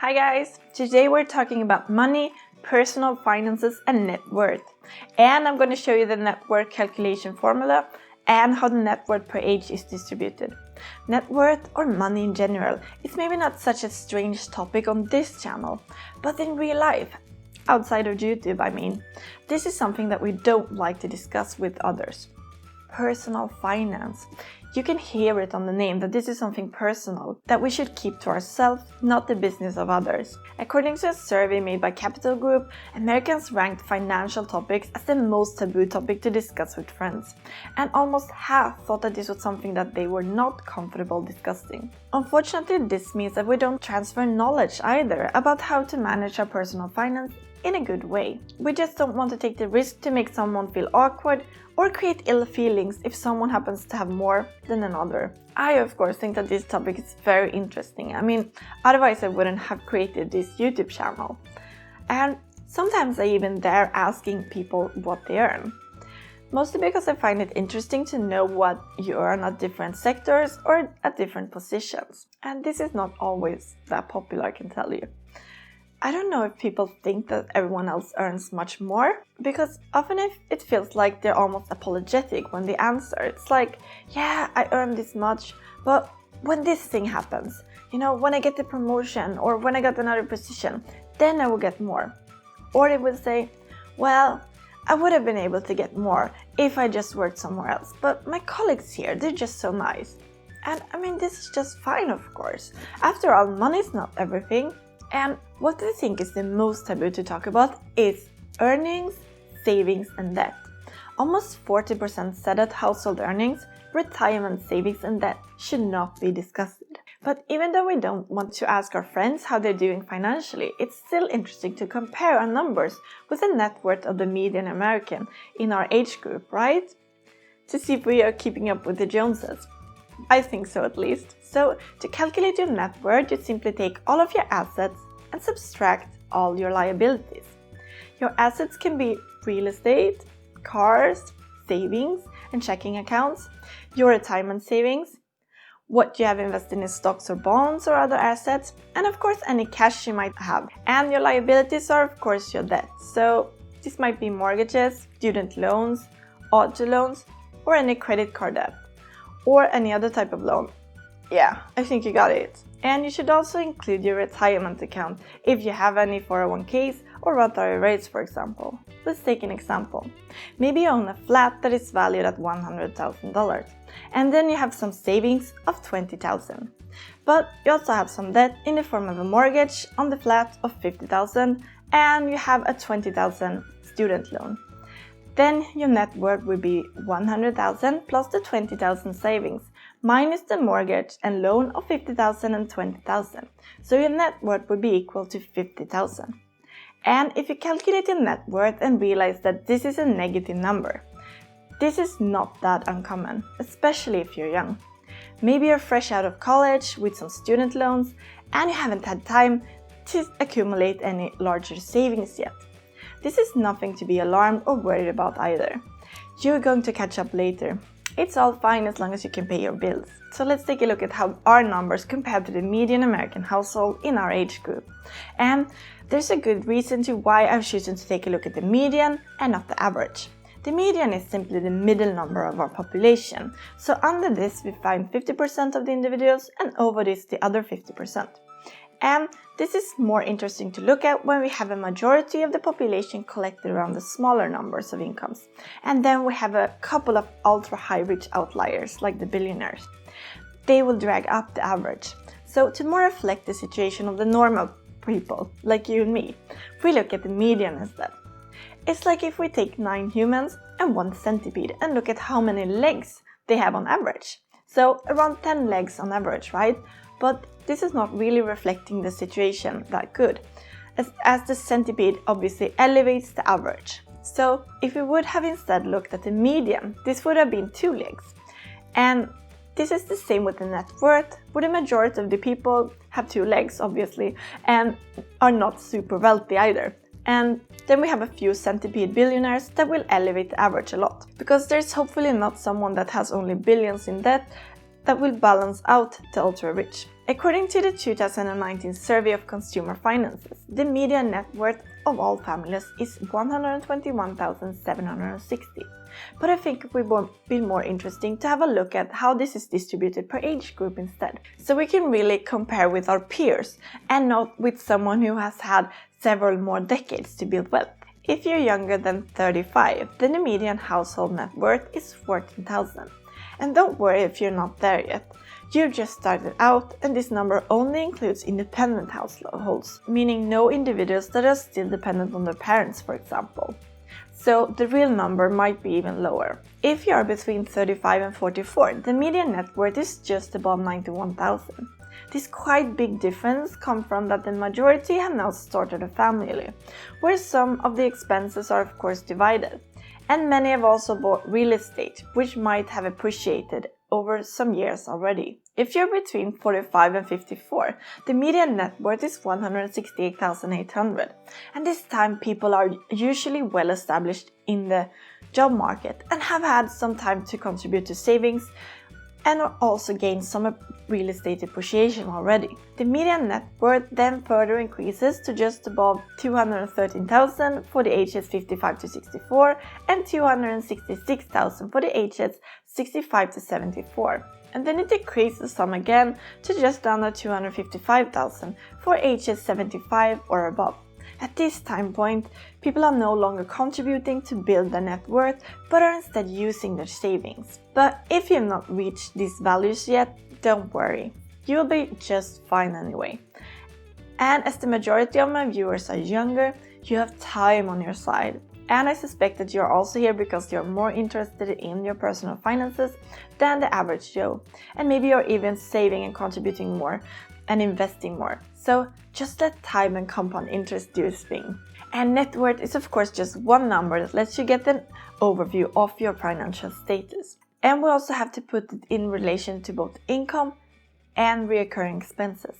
Hi guys! Today we're talking about money, personal finances and net worth. And I'm going to show you the net worth calculation formula and how the net worth per age is distributed. Net worth or money in general is maybe not such a strange topic on this channel, but in real life, outside of YouTube I mean, this is something that we don't like to discuss with others. Personal finance. You can hear it on the name that this is something personal that we should keep to ourselves, not the business of others. According to a survey made by Capital Group, Americans ranked financial topics as the most taboo topic to discuss with friends, and almost half thought that this was something that they were not comfortable discussing. Unfortunately, this means that we don't transfer knowledge either about how to manage our personal finance in a good way. We just don't want to take the risk to make someone feel awkward or create ill feelings if someone happens to have more than another. I of course think that this topic is very interesting. Otherwise I wouldn't have created this YouTube channel. And sometimes I even dare asking people what they earn. Mostly because I find it interesting to know what you earn at different sectors or at different positions. And this is not always that popular, I can tell you. I don't know if people think that everyone else earns much more, because often it feels like they're almost apologetic when they answer. It's like, yeah, I earn this much, but when this thing happens, when I get the promotion or when I get another position, then I will get more. Or they will say, well, I would have been able to get more if I just worked somewhere else, but my colleagues here, they're just so nice. And this is just fine, of course. After all, money is not everything. And what I think is the most taboo to talk about is earnings, savings and debt. Almost 40% said that household earnings, retirement savings and debt should not be discussed. But even though we don't want to ask our friends how they're doing financially, it's still interesting to compare our numbers with the net worth of the median American in our age group, right? To see if we are keeping up with the Joneses. I think so at least. So to calculate your net worth, you simply take all of your assets and subtract all your liabilities. Your assets can be real estate, cars, savings and checking accounts, your retirement savings, what you have invested in stocks or bonds or other assets, and of course any cash you might have. And your liabilities are of course your debt. So this might be mortgages, student loans, auto loans or any credit card debt. Or any other type of loan. Yeah, I think you got it. And you should also include your retirement account if you have any 401ks or Roth IRAs, for example. Let's take an example. Maybe you own a flat that is valued at $100,000 and then you have some savings of $20,000. But you also have some debt in the form of a mortgage on the flat of $50,000 and you have a $20,000 student loan. Then your net worth will be $100,000 plus the $20,000 savings, minus the mortgage and loan of $50,000 and $20,000. So your net worth will be equal to $50,000. And if you calculate your net worth and realize that this is a negative number, this is not that uncommon, especially if you're young. Maybe you're fresh out of college with some student loans and you haven't had time to accumulate any larger savings yet. This is nothing to be alarmed or worried about either. You're going to catch up later. It's all fine as long as you can pay your bills. So let's take a look at how our numbers compare to the median American household in our age group. And there's a good reason to why I've chosen to take a look at the median and not the average. The median is simply the middle number of our population. So under this we find 50% of the individuals and over this the other 50%. And this is more interesting to look at when we have a majority of the population collected around the smaller numbers of incomes. And then we have a couple of ultra-high rich outliers like the billionaires. They will drag up the average. So to more reflect the situation of the normal people like you and me, we look at the median instead. It's like if we take 9 humans and 1 centipede and look at how many legs they have on average. So around 10 legs on average, right? But this is not really reflecting the situation that good, as the centipede obviously elevates the average. So if we would have instead looked at the median, this would have been 2 legs. And this is the same with the net worth, where the majority of the people have 2 legs obviously and are not super wealthy either. And then we have a few centipede billionaires that will elevate the average a lot, because there's hopefully not someone that has only billions in debt that will balance out the ultra rich. According to the 2019 survey of consumer finances, the median net worth of all families is $121,760. But I think it would be more interesting to have a look at how this is distributed per age group instead, so we can really compare with our peers and not with someone who has had several more decades to build wealth. If you're younger than 35, then the median household net worth is $14,000. And don't worry if you're not there yet. You've just started out, and this number only includes independent households, meaning no individuals that are still dependent on their parents, for example. So the real number might be even lower. If you are between 35 and 44, the median net worth is just above $91,000. This quite big difference comes from that the majority have now started a family, where some of the expenses are of course divided. And many have also bought real estate, which might have appreciated over some years already. If you're between 45 and 54, the median net worth is $168,800, and this time people are usually well established in the job market and have had some time to contribute to savings and also gained some real estate appreciation already. The median net worth then further increases to just above $213,000 for the ages 55 to 64 and $266,000 for the ages 65 to 74. And then it decreases some again to just under $255,000 for ages 75 or above. At this time point, people are no longer contributing to build their net worth, but are instead using their savings. But if you have not reached these values yet, don't worry. You'll be just fine anyway. And as the majority of my viewers are younger, you have time on your side. And I suspect that you're also here because you're more interested in your personal finances than the average Joe. And maybe you're even saving and contributing more and investing more. So just let time and compound interest do its thing. And net worth is of course just one number that lets you get an overview of your financial status. And we also have to put it in relation to both income and recurring expenses,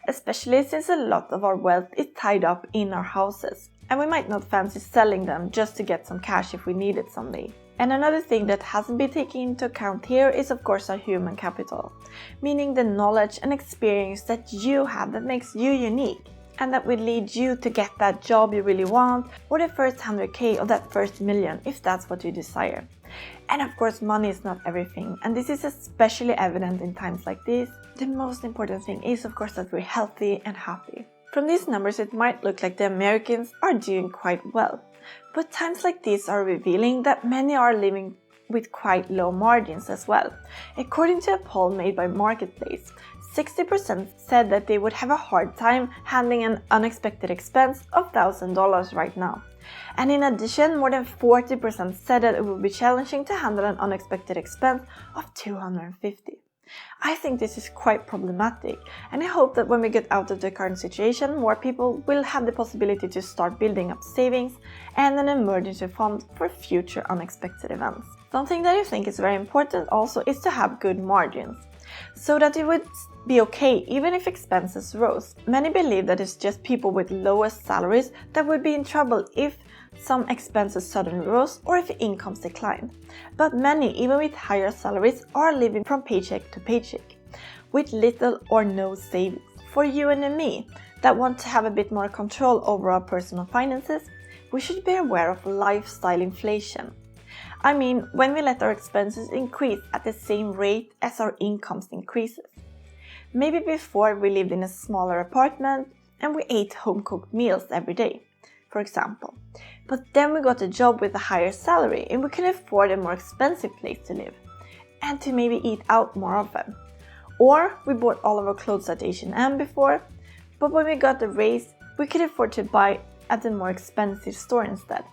especially since a lot of our wealth is tied up in our houses. And we might not fancy selling them just to get some cash if we need it someday. And another thing that hasn't been taken into account here is of course our human capital, meaning the knowledge and experience that you have that makes you unique and that will lead you to get that job you really want or the first 100K or that first million if that's what you desire. And of course money is not everything, and this is especially evident in times like this. The most important thing is of course that we're healthy and happy. From these numbers it might look like the Americans are doing quite well. But times like these are revealing that many are living with quite low margins as well. According to a poll made by Marketplace, 60% said that they would have a hard time handling an unexpected expense of $1,000 right now. And in addition, more than 40% said that it would be challenging to handle an unexpected expense of $250. I think this is quite problematic, and I hope that when we get out of the current situation, more people will have the possibility to start building up savings and an emergency fund for future unexpected events. Something that I think is very important also is to have good margins, so that it would be okay even if expenses rose. Many believe that it's just people with lower salaries that would be in trouble if some expenses suddenly rose or if incomes declined. But many, even with higher salaries, are living from paycheck to paycheck, with little or no savings. For you and me that want to have a bit more control over our personal finances, we should be aware of lifestyle inflation. I mean, when we let our expenses increase at the same rate as our incomes increases. Maybe before we lived in a smaller apartment and we ate home-cooked meals every day, for example. But then we got a job with a higher salary and we can afford a more expensive place to live and to maybe eat out more often. Or we bought all of our clothes at H&M before, but when we got the raise, we could afford to buy at a more expensive store instead.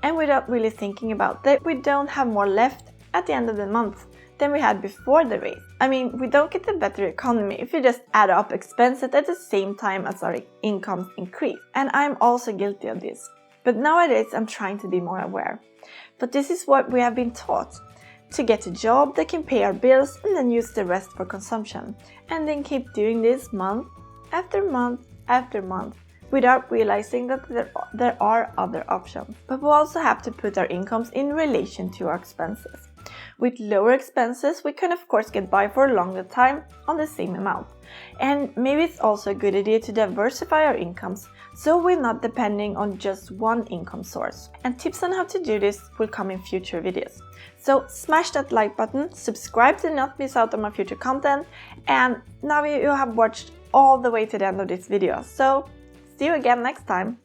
And without really thinking about that, we don't have more left at the end of the month than we had before the raise. I mean, we don't get a better economy if you just add up expenses at the same time as our incomes increase. And I'm also guilty of this. But nowadays I'm trying to be more aware. But this is what we have been taught. To get a job that can pay our bills and then use the rest for consumption. And then keep doing this month after month after month, without realizing that there are other options. But we also have to put our incomes in relation to our expenses. With lower expenses, we can of course get by for a longer time on the same amount. And maybe it's also a good idea to diversify our incomes, so we're not depending on just one income source. And tips on how to do this will come in future videos. So smash that like button, subscribe to not miss out on my future content, and now you have watched all the way to the end of this video. So see you again next time.